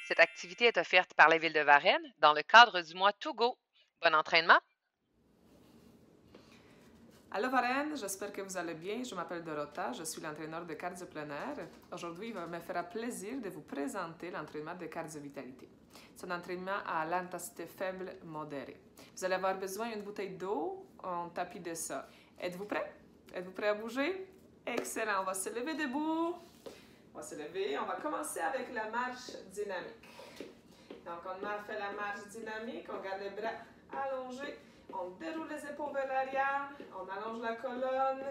Cette activité est offerte par la Ville de Varennes dans le cadre du mois To Go. Bon entraînement! Allô Varennes, j'espère que vous allez bien. Je m'appelle Dorota, je suis l'entraîneur de cardio plein air. Aujourd'hui, il me fera plaisir de vous présenter l'entraînement de cardio-vitalité. C'est un entraînement à l'intensité faible modérée. Vous allez avoir besoin d'une bouteille d'eau, un tapis de sol. Êtes-vous prêts? Êtes-vous prêts à bouger? Excellent, on va se lever debout. On va se lever, on va commencer avec la marche dynamique. Donc, on a fait la marche dynamique, on garde les bras allongés, on déroule les épaules vers l'arrière, on allonge la colonne,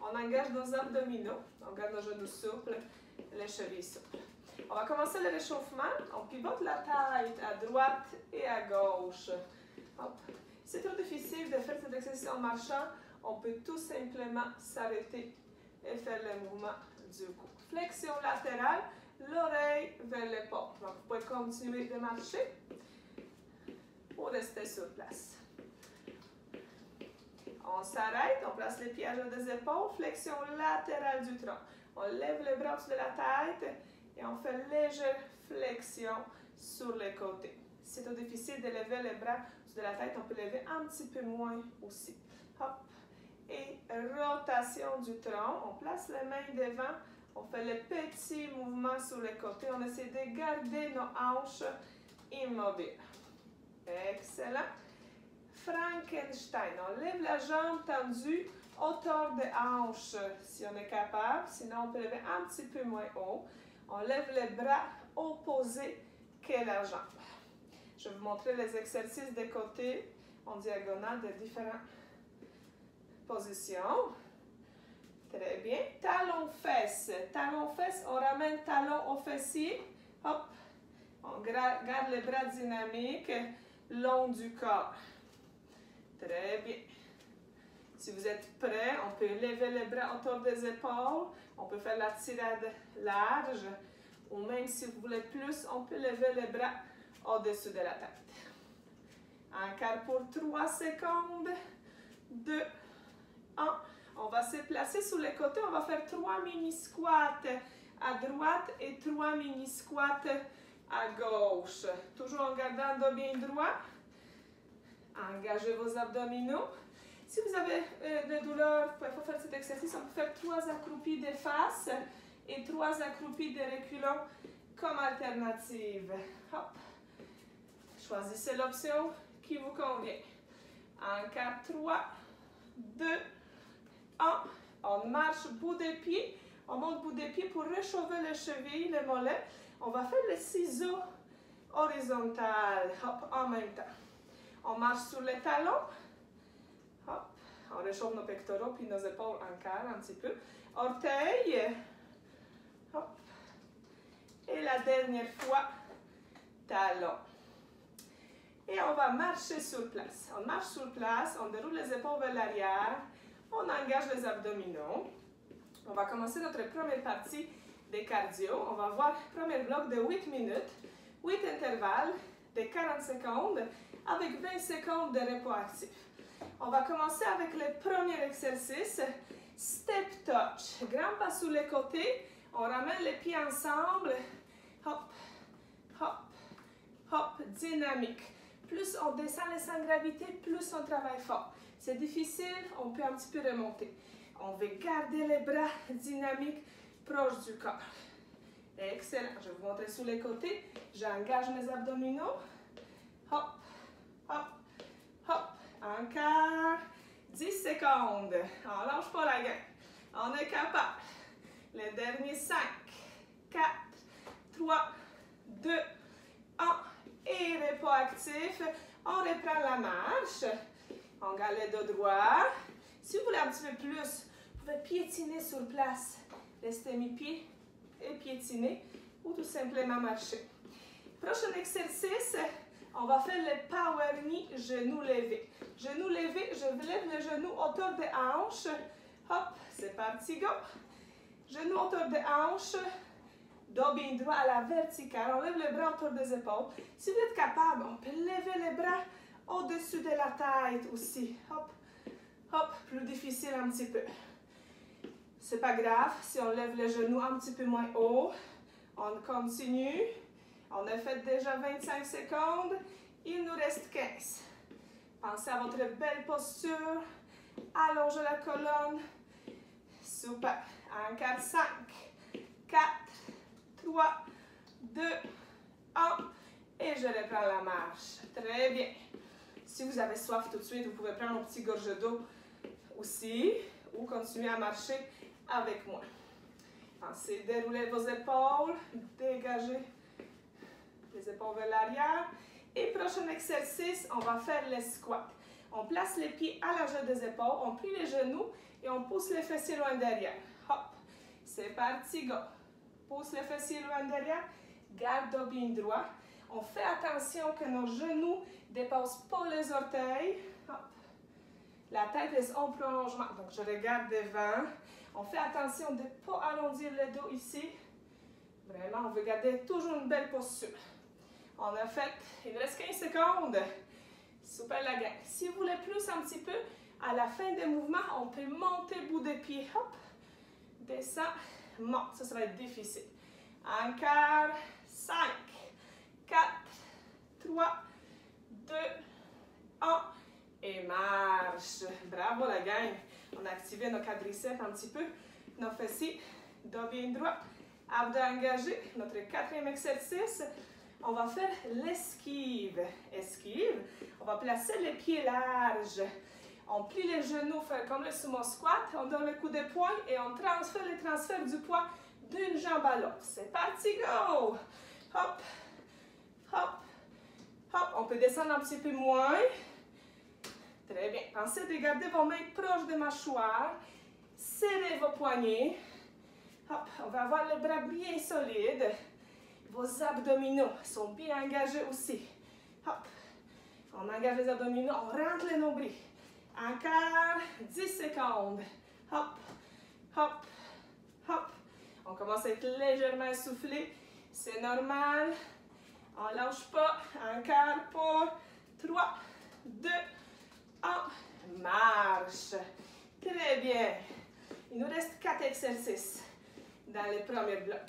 on engage nos abdominaux, on garde nos genoux souples, les chevilles souples. On va commencer le réchauffement, on pivote la tête à droite et à gauche. C'est trop difficile de faire cet exercice en marchant, on peut tout simplement s'arrêter et faire le mouvement du cou. Flexion latérale, l'oreille vers l'épaule. Donc, vous pouvez continuer de marcher ou rester sur place. On s'arrête, on place les pieds à l'eau des épaules, flexion latérale du tronc. On lève les bras au-dessus de la tête et on fait légère flexion sur les côtés. Si c'est trop difficile de lever les bras au-dessus de la tête, on peut lever un petit peu moins aussi. Hop. Et rotation du tronc, on place les mains devant, on fait les petits mouvements sur les côtés, on essaie de garder nos hanches immobiles. Excellent. Frankenstein, on lève la jambe tendue, hauteur de hanche si on est capable, sinon on peut lever un petit peu moins haut. On lève les bras opposés que la jambe. Je vais vous montrer les exercices des côtés en diagonale de différentes positions. Très bien. Talon-fesse. Talon-fesse, on ramène talon au fessier. Hop. On garde les bras dynamiques long du corps. Très bien. Si vous êtes prêts, on peut lever les bras autour des épaules. On peut faire la tirade large. Ou même si vous voulez plus, on peut lever les bras au-dessus de la tête. Encore pour 3 secondes. 2, 1. On va se placer sur les côtés. On va faire 3 mini-squats à droite et 3 mini-squats à gauche. Toujours en gardant le dos bien droit. Engagez vos abdominaux. Si vous avez des douleurs, il faut faire cet exercice. On peut faire 3 accroupis de face et 3 accroupis de reculons comme alternative. Hop. Choisissez l'option qui vous convient. Encore 3, 2, 1. On marche bout des pieds. On monte bout des pieds pour réchauffer les chevilles, les mollets. On va faire le ciseau horizontal. Hop, en même temps. On marche sur les talons. Hop. On réchauffe nos pectoraux puis nos épaules encore un petit peu. Orteils. Hop. Et la dernière fois, talons. Et on va marcher sur place. On marche sur place, on déroule les épaules vers l'arrière, on engage les abdominaux. On va commencer notre première partie de cardio. On va voir le premier bloc de 8 minutes, 8 intervalles de 40 secondes avec 20 secondes de repos actif. On va commencer avec le premier exercice, step touch. Grand pas sur les côtés, on ramène les pieds ensemble. Hop, hop, hop, dynamique. Plus on descend les sans gravité, plus on travaille fort. C'est difficile, on peut un petit peu remonter. On veut garder les bras dynamiques proches du corps. Excellent. Je vais vous montrer sur les côtés. J'engage mes abdominaux. Hop, hop, hop. Encore 10 secondes. On ne lâche pas la gaine. On est capable. Les derniers 5, 4, 3, 2, 1. Et repos actif. On reprend la marche. On garde le dos droit. Si vous voulez un petit peu plus, vous pouvez piétiner sur place. Restez mi-pied et piétiner ou tout simplement marcher. Prochain exercice, on va faire le power knee, genou levé. Genou levé, je lève le genou hauteur de hanche. Hop, c'est parti, go. Genou hauteur de hanche. Dos bien droit à la verticale. On lève les bras autour des épaules. Si vous êtes capable, on peut lever les bras au-dessus de la tête aussi. Hop, hop, plus difficile un petit peu. C'est pas grave si on lève les genoux un petit peu moins haut. On continue. On a fait déjà 25 secondes. Il nous reste 15. Pensez à votre belle posture. Allongez la colonne. Super. Encore 5, 4, 3, 2, 1. Et je reprends la marche. Très bien. Si vous avez soif tout de suite, vous pouvez prendre un petit gorge d'eau aussi ou continuer à marcher avec moi. Pensez dérouler vos épaules, dégager les épaules vers l'arrière. Et prochain exercice, on va faire les squats. On place les pieds à l'âge des épaules, on plie les genoux et on pousse les fessiers loin derrière. Hop, c'est parti, go. Pousse les fessiers loin derrière, garde dos bien droit. On fait attention que nos genoux ne dépassent pas les orteils. Hop. La tête est en prolongement, donc je regarde devant. On fait attention de ne pas allonger le dos ici. Vraiment, on veut garder toujours une belle posture. On a fait, il nous reste 15 secondes. Super la gang. Si vous voulez plus un petit peu, à la fin des mouvements, on peut monter bout des pieds. Hop, descend, monte. Ça va être difficile. Encore 5, 4, 3, 2, 1. Et marche. Bravo la gang. On a activé nos quadriceps un petit peu. Nos fessiers, dos bien droit. Abdos engagés. Notre quatrième exercice. On va faire l'esquive. Esquive. On va placer les pieds larges. On plie les genoux, faire comme le sumo squat. On donne le coup de poing et on transfère le transfert du poids d'une jambe à l'autre. C'est parti, go! Hop, hop, hop. On peut descendre un petit peu moins. Très bien. Pensez de garder vos mains proches des mâchoires. Serrez vos poignets. Hop, on va avoir les bras bien solides. Vos abdominaux sont bien engagés aussi. Hop, on engage les abdominaux, on rentre les nombrils. Encore 10 secondes. Hop, hop, hop. On commence à être légèrement essoufflé. C'est normal. On ne lâche pas. Encore pour 3, 2, 1. Marche. Très bien. Il nous reste 4 exercices dans le premier bloc.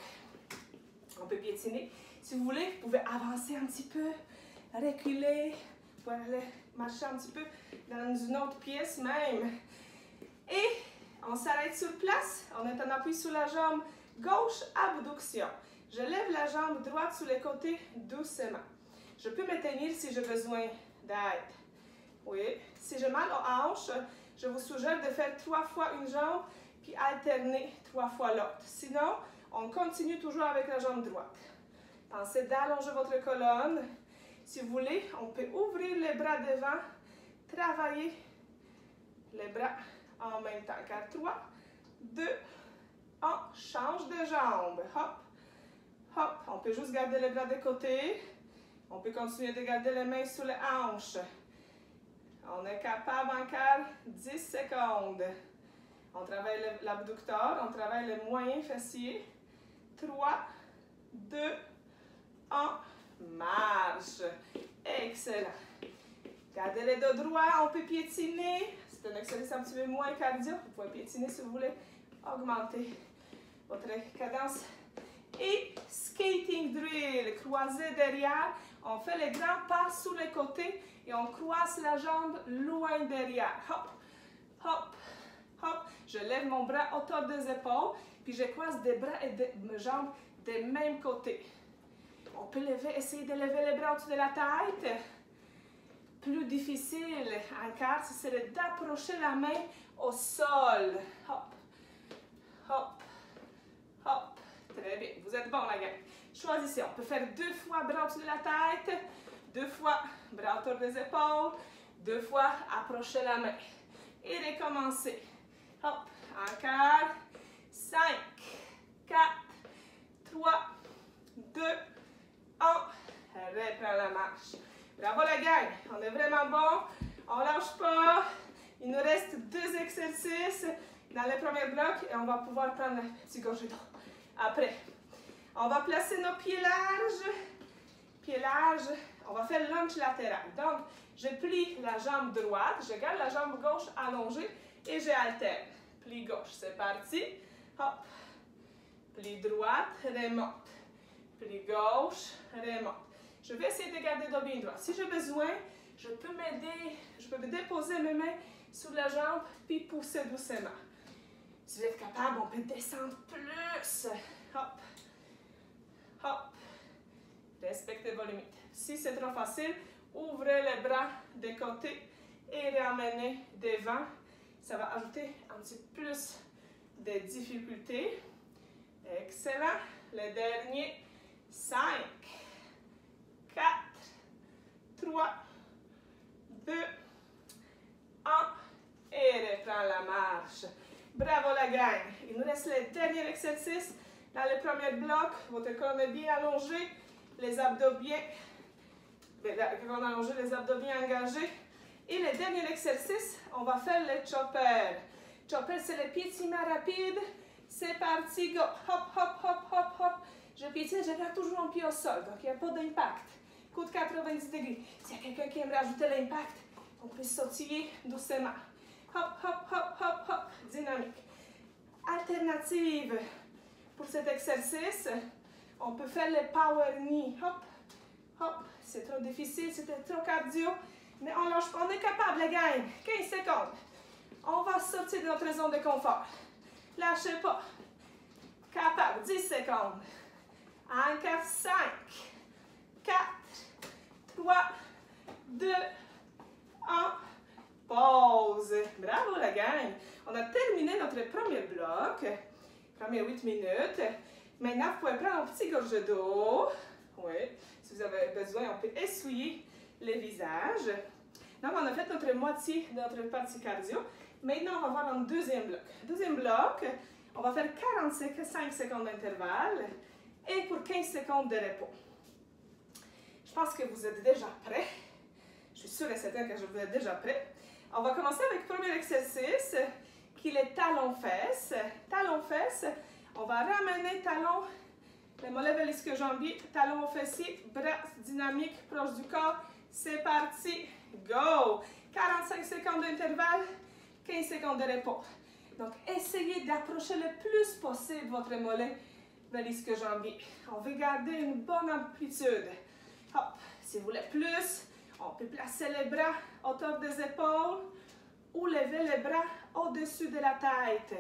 On peut piétiner. Si vous voulez, vous pouvez avancer un petit peu, reculer, pour aller marcher un petit peu dans une autre pièce même. Et on s'arrête sur place. On est en appui sur la jambe gauche, abduction. Je lève la jambe droite sur les côtés doucement. Je peux me tenir si j'ai besoin d'aide. Oui. Si j'ai mal aux hanches, je vous suggère de faire 3 fois une jambe, puis alterner 3 fois l'autre. Sinon, on continue toujours avec la jambe droite. Pensez d'allonger votre colonne. Si vous voulez, on peut ouvrir les bras devant, travailler les bras en même temps. Car 3, 2, 1, change de jambe. Hop, hop. On peut juste garder les bras de côté. On peut continuer de garder les mains sous les hanches. On est capable encore 10 secondes. On travaille l'abducteur, on travaille le moyen fessier. 3, 2, 1, marche. Excellent. Gardez les dos droits, on peut piétiner. C'est un exercice un petit peu moins cardio. Vous pouvez piétiner si vous voulez augmenter votre cadence. Et skating drill, croisé derrière. On fait les grands pas sous les côtés et on croise la jambe loin derrière. Hop, hop, hop. Je lève mon bras à hauteur des épaules, puis je croise des bras et des jambes des mêmes côtés. On peut essayer de lever les bras au-dessus de la tête. Plus difficile encore, ce serait d'approcher la main au sol. Hop, hop, hop. Très bien, vous êtes bon la gang. Choisissez, on peut faire 2 fois bras au-dessus de la tête, 2 fois bras autour des épaules, 2 fois approcher la main. Et recommencer. Hop, encore. 5, 4, 3, 2, 1. Reprends la marche. Bravo la gang, on est vraiment bon. On ne lâche pas. Il nous reste 2 exercices dans le premier bloc et on va pouvoir prendre un petit gorgée d'eau. Après, on va placer nos pieds larges. Pieds larges, on va faire lunge latéral. Donc, je plie la jambe droite, je garde la jambe gauche allongée et j'alterne. Plie gauche, c'est parti. Hop. Plie droite, remonte. plie gauche, remonte. Je vais essayer de garder le dos bien droit. Si j'ai besoin, je peux me déposer mes mains sur la jambe, puis pousser doucement. Si vous êtes capable, on peut descendre plus. Hop, hop. Respectez vos limites. Si c'est trop facile, ouvrez les bras de côté et ramenez devant. Ça va ajouter un petit peu plus de difficulté. Excellent. Le dernier. 5, 4, 3, 2, 1. Et reprends la marche. Bravo la gang. Il nous reste le dernier exercice. Dans le premier bloc, votre colonne est bien allongée. Les abdos bien engagés. Et le dernier exercice, on va faire le chopper. Chopper, c'est le piétinement rapide. C'est parti, go. Hop, hop, hop, hop, hop. Je piétine, je garde toujours mon pied au sol, donc il n'y a pas d'impact. Coup de 90 degrés. S'il y a quelqu'un qui aimerait ajouter l'impact, on peut sautiller doucement. Hop, hop, hop, hop, hop. Dynamique. Alternative. Pour cet exercice, on peut faire le power knee. Hop, hop. C'est trop difficile, c'était trop cardio. Mais on lâche pas, on est capable, les gars. 15 secondes. On va sortir de notre zone de confort. Lâchez pas. Capable, 10 secondes. Encore 5, 4, 3, 2, 1. Pause. Bravo la gang. On a terminé notre premier bloc. Premier 8 minutes. Maintenant, vous pouvez prendre un petit gorgée d'eau. Oui. Si vous avez besoin, on peut essuyer le visage. Donc, on a fait notre moitié de notre partie cardio. Maintenant, on va voir un deuxième bloc. Deuxième bloc, on va faire 45 secondes d'intervalle et pour 15 secondes de repos. Je pense que vous êtes déjà prêts. Je suis sûre et certaine que vous êtes déjà prêts. On va commencer avec le premier exercice, qui est le talon-fesse. Talon-fesse, on va ramener talon, les mollets vers l'ischio-jambier, talon au fessier, bras dynamiques proche du corps. C'est parti, go! 45 secondes d'intervalle, 15 secondes de repos. Donc, essayez d'approcher le plus possible votre mollet vers l'ischio-jambier. On veut garder une bonne amplitude. Hop, si vous voulez plus, on peut placer les bras à hauteur des épaules ou lever les bras au-dessus de la tête.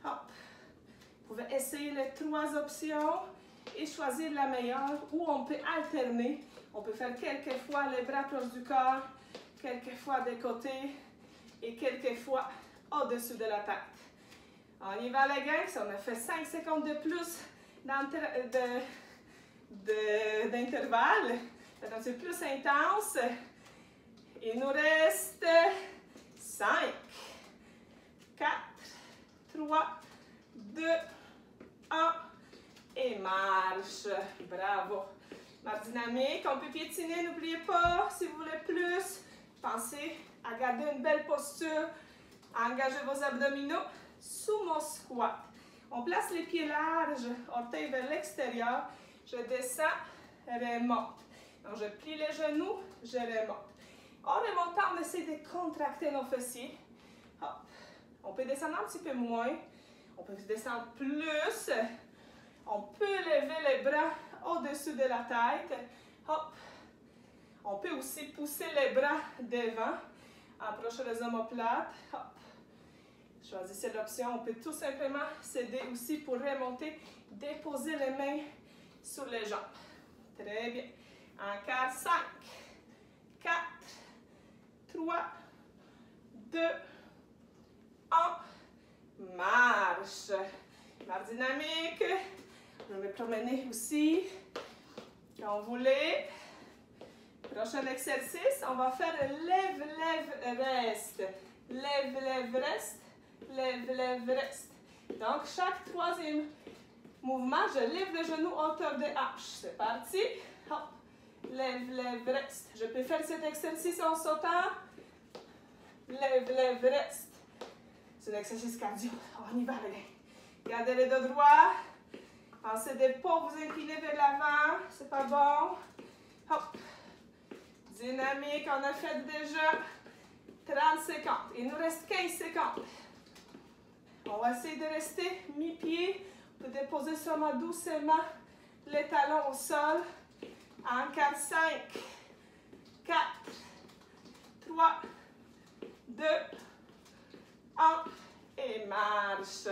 Hop. Vous pouvez essayer les 3 options et choisir la meilleure, ou on peut alterner. On peut faire quelques fois les bras proches du corps, quelques fois des côtés et quelques fois au-dessus de la tête. On y va les gars, on a fait 5 secondes de plus d'intervalle. C'est un petit peu plus intense. Il nous reste 5, 4, 3, 2, 1 et marche. Bravo. Marche dynamique, on peut piétiner, n'oubliez pas, si vous voulez plus, pensez à garder une belle posture, à engager vos abdominaux. Sumo squat. On place les pieds larges, orteils vers l'extérieur. Je descends, remonte. Donc, je plie les genoux, je remonte. En remontant, on essaie de contracter nos fessiers. Hop. On peut descendre un petit peu moins. On peut descendre plus. On peut lever les bras au-dessus de la tête. Hop. On peut aussi pousser les bras devant. Approcher les omoplates. Hop. Choisissez l'option. On peut tout simplement s'aider aussi pour remonter. Déposer les mains sur les jambes. Très bien. Encore 5, 4, 3, 2, 1. Marche. Marche dynamique. Je vais me promener aussi. Quand vous voulez. Prochain exercice, on va faire lève, lève, reste. Lève, lève, reste. Lève, lève, reste. Donc, chaque troisième mouvement, je lève le genou à hauteur de hanche. C'est parti. Hop. Lève, lève, reste. Je peux faire cet exercice en sautant. Lève, lève, reste. C'est un exercice cardio. On y va, les gars. Gardez les dos droits. Pensez de ne pas vous incliner vers l'avant. C'est pas bon. Hop. Dynamique, on a fait déjà 30 secondes. Il nous reste 15 secondes. On va essayer de rester mi-pied. On peut déposer seulement doucement les talons au sol. Encore 5, 4, 3, 2, 1 et marche.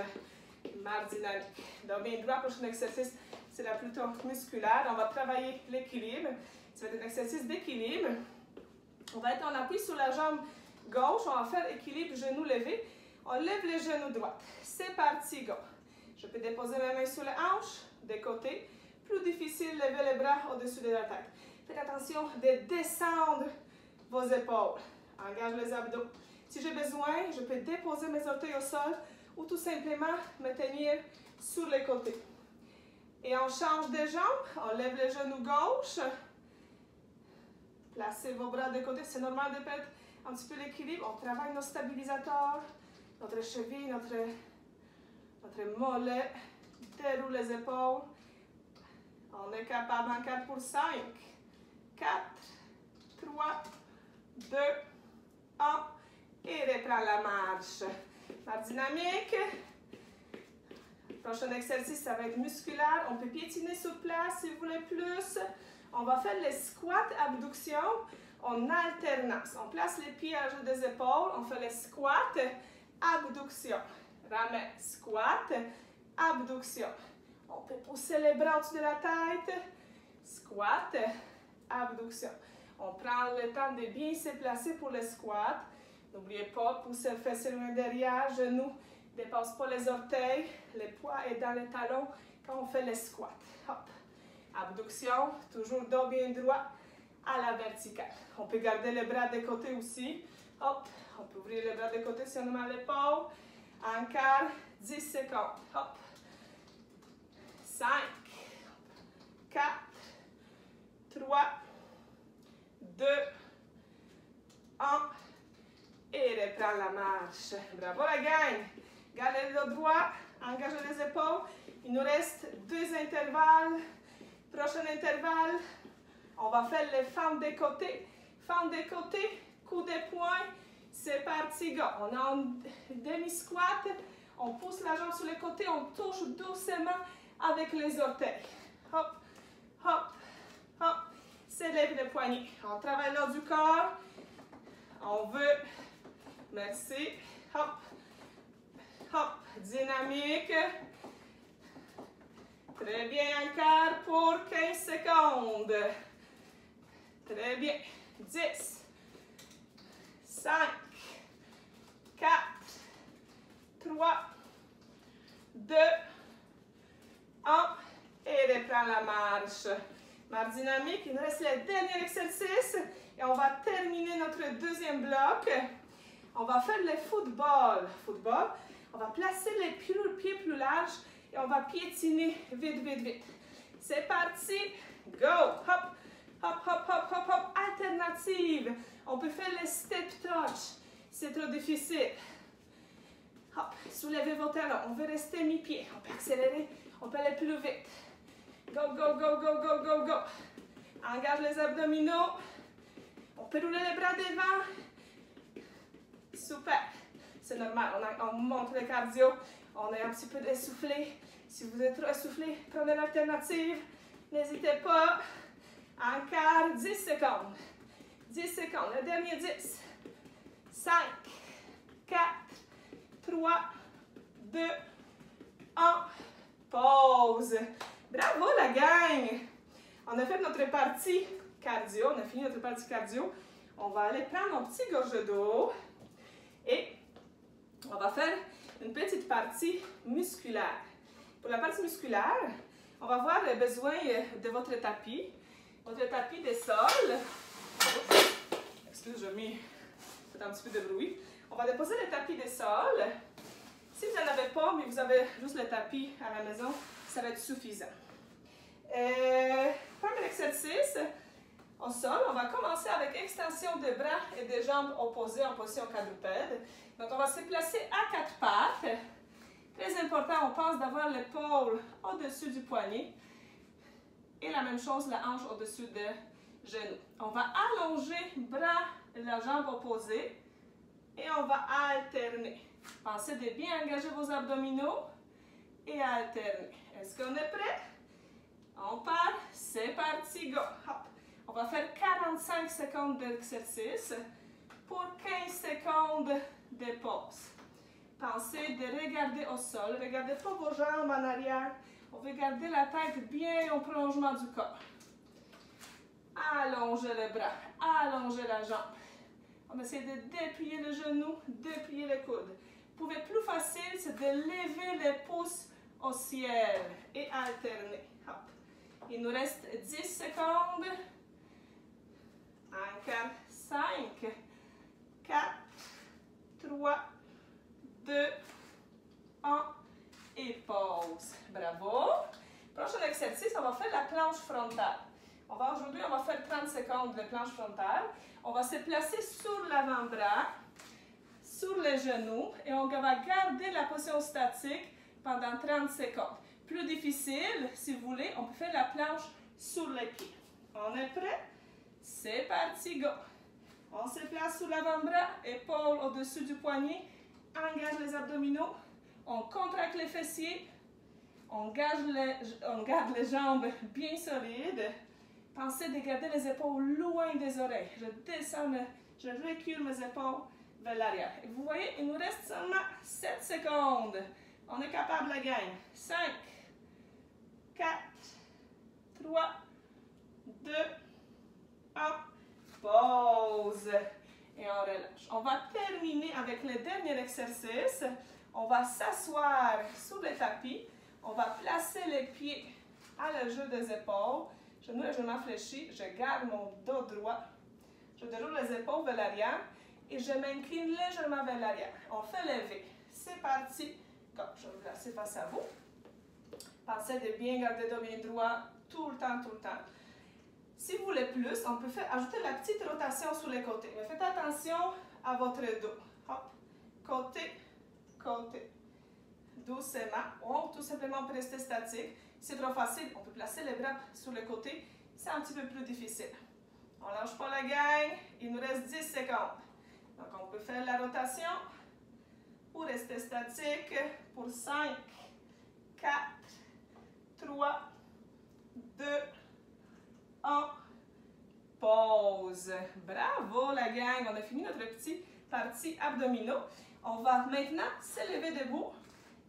Marche dynamique. Donc, bien droit, prochain exercice, c'est la plutôt musculaire. On va travailler l'équilibre. Ça va être un exercice d'équilibre. On va être en appui sur la jambe gauche. On va faire équilibre, genou levé. On lève les genoux droits. C'est parti, go. Je peux déposer mes mains sur les hanches, des côtés. Plus difficile, lever les bras au-dessus de la tête. Faites attention de descendre vos épaules. Engage les abdos. Si j'ai besoin, je peux déposer mes orteils au sol ou tout simplement me tenir sur les côtés. Et on change de jambe. On lève les genoux gauche. Placez vos bras de côté. C'est normal de perdre un petit peu l'équilibre. On travaille nos stabilisateurs, notre cheville, notre mollet. Déroule les épaules. On est capable encore pour 5, 4, 3, 2, 1 et reprend la marche. Marche dynamique. Prochain exercice, ça va être musculaire. On peut piétiner sur place si vous voulez plus. On va faire les squats abduction en alternance. On place les pieds à l'âge des épaules. On fait les squats abduction. Ramène, squat, abduction. On peut pousser les bras au-dessus de la tête. Squat, abduction. On prend le temps de bien se placer pour le squat. N'oubliez pas, pousser le fessier loin derrière, genoux, dépasse pas les orteils. Le poids est dans les talons quand on fait le squat. Hop. Abduction, toujours dos bien droit à la verticale. On peut garder les bras de côté aussi. Hop. On peut ouvrir les bras de côté si on a mal à l'épaule. Encore 10 secondes. Hop. 5, 4, 3, 2, 1 et reprends la marche. Bravo la gang! Gardez le dos droit, engagez les épaules. Il nous reste 2 intervalles. Prochain intervalle, on va faire les fentes de côté. Fentes de côté, coup de poing. C'est parti, go! On a un demi-squat. On pousse la jambe sur le côté, on touche doucement avec les orteils. Hop, hop, hop. S'élève les poignets. On travaille l'os du corps. On veut. Merci. Hop, hop. Dynamique. Très bien encore pour 15 secondes. Très bien. 10, 5, 4, 3, 2, 1 et reprends la marche. Marche dynamique, il nous reste le dernier exercice et on va terminer notre deuxième bloc. On va faire le football. Football, on va placer les pieds plus larges et on va piétiner vite, vite, vite. C'est parti, go! Hop, hop, hop, hop, hop, hop. Alternative. On peut faire les step touch. C'est trop difficile. Hop, soulevez vos talons. On veut rester mi-pied. On peut accélérer. On peut aller plus vite. Go, go, go, go, go, go, go. Engage les abdominaux. On peut rouler les bras devant. Super. C'est normal. On monte le cardio. On est un petit peu essoufflé. Si vous êtes trop essoufflé, prenez l'alternative. N'hésitez pas. Encore 10 secondes. 10 secondes. Le dernier 10. 5, 4, 3, 2, 1. Pause. Bravo la gang! On a fait notre partie cardio. On a fini notre partie cardio. On va aller prendre un petit gorge d'eau. Et on va faire une petite partie musculaire. Pour la partie musculaire, on va avoir besoin de votre tapis. Votre tapis de sol. Excusez, je mets un petit peu de bruit. On va déposer le tapis de sol. Si vous n'en avez pas, mais vous avez juste le tapis à la maison, ça va être suffisant. Premier exercice, au sol, on va commencer avec extension de bras et de jambes opposées en position quadrupède. Donc, on va se placer à 4 pattes. Très important, on pense d'avoir l'épaule au-dessus du poignet. Et la même chose, la hanche au-dessus de genou. On va allonger bras et la jambe opposée et on va alterner. Pensez de bien engager vos abdominaux et alterner. Est-ce qu'on est prêt? On part, c'est parti, go. Hop. On va faire 45 secondes d'exercice pour 15 secondes de pause. Pensez de regarder au sol. Regardez pas vos jambes en arrière. On veut garder la tête bien au prolongement du corps. Allongez le bras, allongez la jambe. On essaie de déplier le genou, déplier le coude. Vous pouvez plus facile, c'est de lever les pouces au ciel et alterner. Hop. Il nous reste 10 secondes. Encore 5, 4, 3, 2, 1 et pause. Bravo. Prochain exercice, on va faire la planche frontale. Aujourd'hui, on va faire 30 secondes de planche frontale. On va se placer sur l'avant-bras, sur les genoux et on va garder la position statique pendant 30 secondes. Plus difficile, si vous voulez, on peut faire la planche sur les pieds. On est prêt? C'est parti, go! On se place sur l'avant-bras, épaules au-dessus du poignet, engage les abdominaux, on contracte les fessiers, on garde les jambes bien solides. Pensez de garder les épaules loin des oreilles. Je descends, je recule mes épaules vers l'arrière. Et vous voyez, il nous reste seulement 7 secondes. On est capable, la gang. 5, 4, 3, 2, 1. Pause. Et on relâche. On va terminer avec le dernier exercice. On va s'asseoir sur le tapis. On va placer les pieds à la jeu des épaules. Genou légèrement fléchi. Je garde mon dos droit. Je déroule les épaules vers l'arrière et je m'incline légèrement vers l'arrière. On fait lever. C'est parti. Go. Je vais vous placer face à vous. Pensez de bien garder le dos bien droit tout le temps, tout le temps. Si vous voulez plus, on peut ajouter la petite rotation sur les côtés. Mais faites attention à votre dos. Hop. Côté, côté. Doucement. Ou tout simplement rester statique. C'est trop facile. On peut placer les bras sur le côté. C'est un petit peu plus difficile. On ne lâche pas la gang. Il nous reste 10 secondes. Donc, on peut faire la rotation ou rester statique pour 5, 4, 3, 2, 1. Pause. Bravo la gang. On a fini notre petite partie abdominaux. On va maintenant se lever debout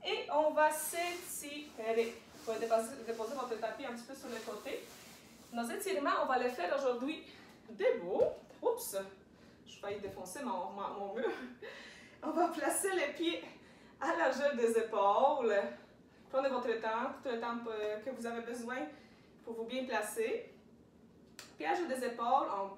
et on va s'étirer. Vous pouvez déposer votre tapis un petit peu sur le côté. Nos étirements, on va les faire aujourd'hui debout. Oups, je failli défoncer mon mur. On va placer les pieds à la largeur des épaules. Prenez votre temps, tout le temps que vous avez besoin pour vous bien placer. Piège des épaules, on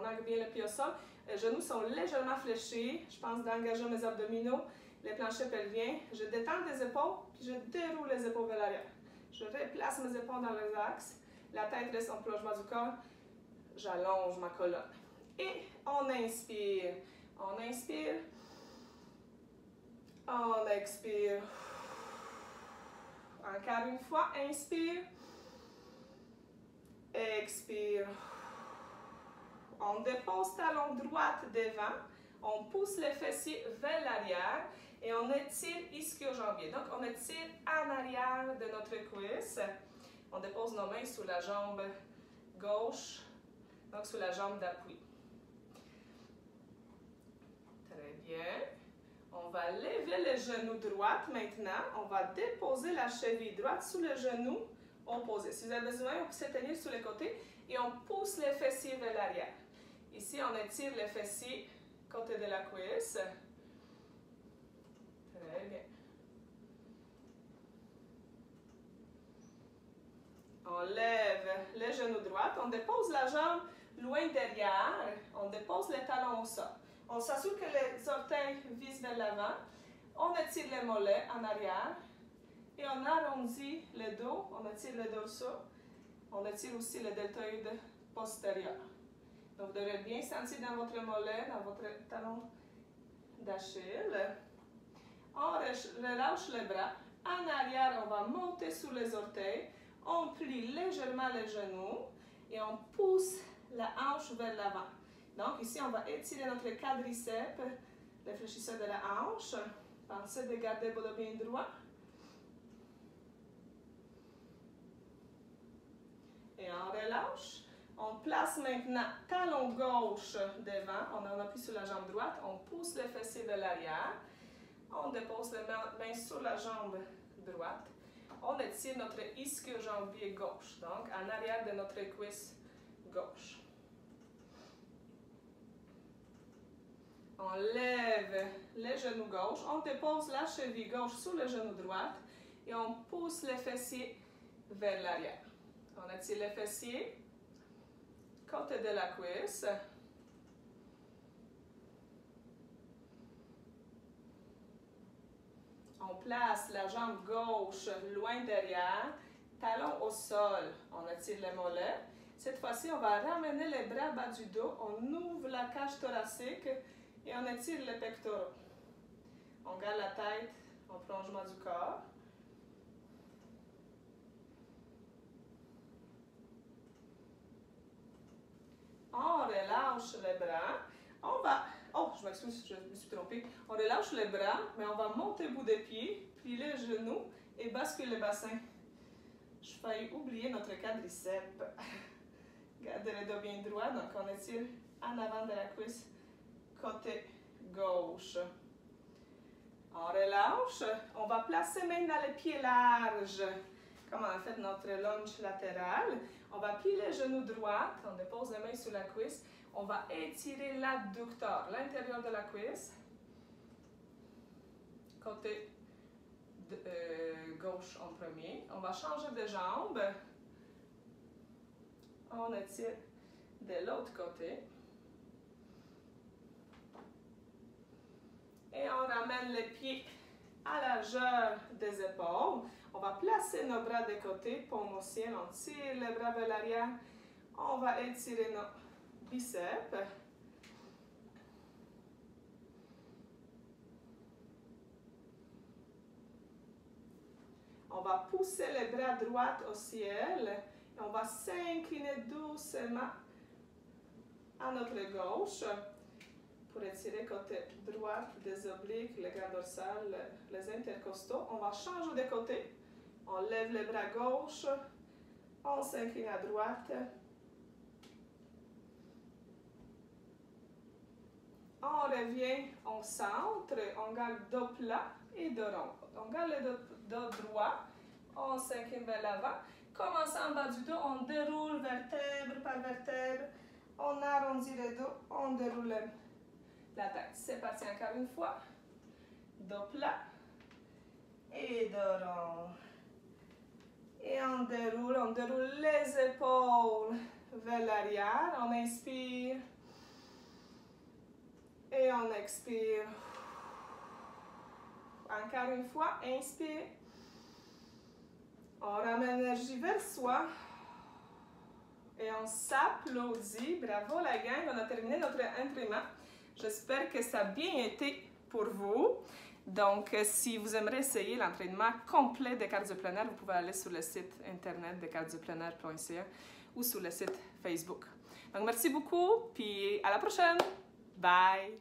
ancre bien le pied au sol. Les genoux sont légèrement fléchis. Je pense d'engager mes abdominaux, les planchers pelviens. Je détends les épaules, puis je déroule les épaules vers l'arrière. Je replace mes épaules dans les axes. La tête reste en prolongement du corps. J'allonge ma colonne. Et on inspire. On inspire. On expire. Encore une fois, inspire. Expire. On dépose talon droit devant. On pousse les fessiers vers l'arrière et on étire ischio-jambier. Donc, on étire en arrière de notre cuisse. On dépose nos mains sous la jambe gauche, donc sous la jambe d'appui. Très bien. On va lever le genou droit maintenant. On va déposer la cheville droite sous le genou opposé. Si vous avez besoin, on peut se tenir sur le côté et on pousse les fessiers vers l'arrière. Ici, on étire les fessiers côté de la cuisse. Très bien. On lève le genou droit. On dépose la jambe loin derrière. On dépose les talons au sol. On s'assure que les orteils visent vers l'avant. On étire les mollets en arrière. Et on arrondit le dos. On étire le dorsaux. On étire aussi le deltoïde postérieur. Donc, vous devrez bien sentir dans votre mollet, dans votre talon d'Achille. On relâche les bras. En arrière, on va monter sous les orteils. On plie légèrement les genoux et on pousse la hanche vers l'avant. Donc, ici, on va étirer notre quadriceps, le fléchisseur de la hanche. Pensez de garder le dos bien droit. relâche. On place maintenant talon gauche devant. On appuie sur la jambe droite. On pousse le fessier vers l'arrière. On dépose les mains sur la jambe droite. On étire notre ischio-jambier gauche, donc en arrière de notre cuisse gauche. On lève les genoux gauche. On dépose la cheville gauche sur le genou droit et on pousse les fessiers vers l'arrière. On étire les fessiers, côté de la cuisse. On place la jambe gauche loin derrière, talon au sol. On étire les mollets. Cette fois-ci, on va ramener les bras bas du dos. On ouvre la cage thoracique et on étire les pectoraux. On garde la tête en prolongement du corps. On relâche les bras. On va... Oh, je m'excuse, je me suis trompée. On relâche les bras, mais on va monter le bout des pieds, plier les genoux et basculer le bassin. Je failli oublier notre quadriceps. Gardez le dos bien droit, donc on étire en avant de la cuisse, côté gauche. On relâche. On va placer maintenant les pieds larges, comme on a fait notre lunge latéral. On va plier les genoux droits. On dépose les mains sur la cuisse. On va étirer l'adducteur, l'intérieur de la cuisse. Côté gauche en premier. On va changer de jambe. On étire de l'autre côté. Et on ramène les pieds à la largeur des épaules. On va placer nos bras de côté, paume au ciel. On tire les bras vers l'arrière. On va étirer nos biceps. On va pousser les bras droits au ciel. Et on va s'incliner doucement à notre gauche pour étirer côté droit des obliques, le grand dorsal, les intercostaux. On va changer de côté. On lève les bras gauche. On s'incline à droite. On revient au centre. On garde dos plat et dos rond. On garde le dos droit. On s'incline vers l'avant. Commençons en bas du dos. On déroule vertèbre par vertèbre. On arrondit le dos. On déroule la tête. C'est parti encore une fois. Dos plat et dos rond. Et on déroule les épaules vers l'arrière. On inspire. Et on expire. Encore une fois, inspire. On ramène l'énergie vers soi. Et on s'applaudit. Bravo la gang, on a terminé notre entraînement. J'espère que ça a bien été pour vous. Donc, si vous aimeriez essayer l'entraînement complet de cardioplénaire, vous pouvez aller sur le site internet de cardioplénaire.ca ou sur le site Facebook. Donc, merci beaucoup, puis à la prochaine! Bye!